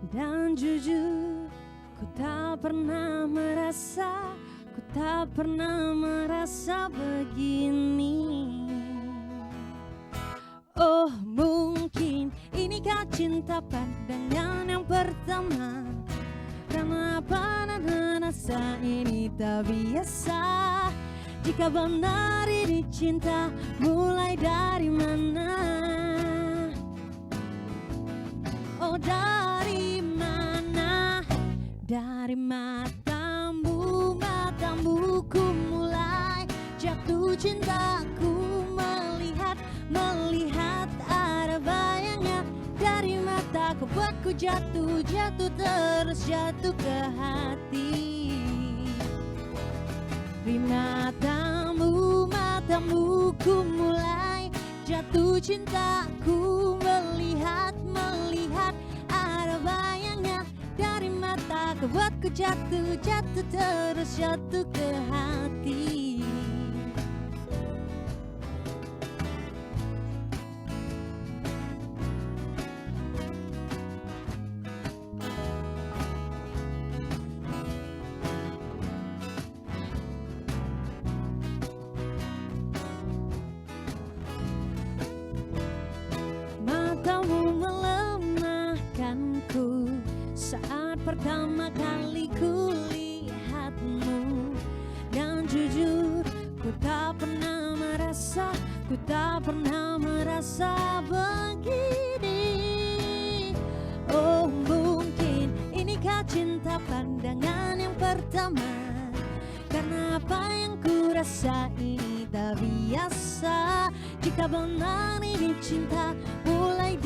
dan jujur ku tak pernah merasa begini. Oh mungkin inikah cinta pandangan yang pertama, karena apa rasa ini tak biasa. Jika benar ini cinta, mulai dari mana? Oh dari mana? Dari matamu ku mulai jatuh cintaku. Melihat ada bayangnya dari mataku, buatku jatuh terus jatuh ke hati. Di matamu ku mulai jatuh cintaku. Melihat ada bayangnya dari mataku, buatku jatuh terus jatuh ke hati. Matamu melemahkanku saat pertama kali ku lihatmu, dan jujur ku tak pernah merasa begini. Oh mungkin inikah cinta pandangan yang pertama, karena apa yang ku rasa ini tak biasa. Jika benar ini cinta, mulai